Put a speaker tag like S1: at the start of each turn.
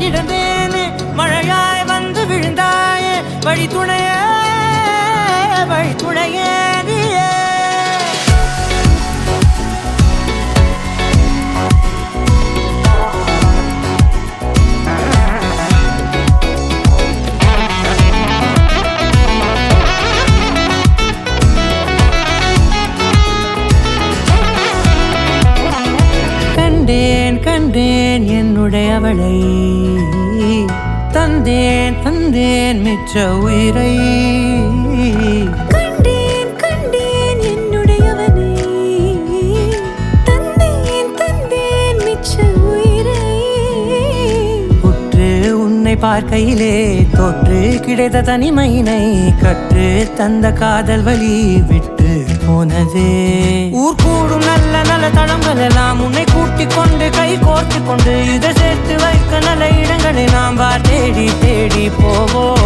S1: கிடந்தேனே மழையாய் வந்து விழுந்தாயே வழி துணையே நீயே கண்டேன் என்னுடையவளை தந்தேன் மிச்ச உயிரை
S2: கண்டேன் என்னுடையவனை தந்தேன் மிச்ச உயிரை
S1: உற்று உன்னை பார்க்கையிலே தோற்று கிடைத்த தனிமையினை கற்று தந்த காதல் வழி விட்டு போனதே ஊர் கூடும் நல்ல தளங்கள் எல்லாம் உன்னை கூட்டிக் கொண்டு கை கோர்த்து கொண்டு இதை சேர்த்து வைக்க நல்ல இடங்களை நாம் தேடி போவோம்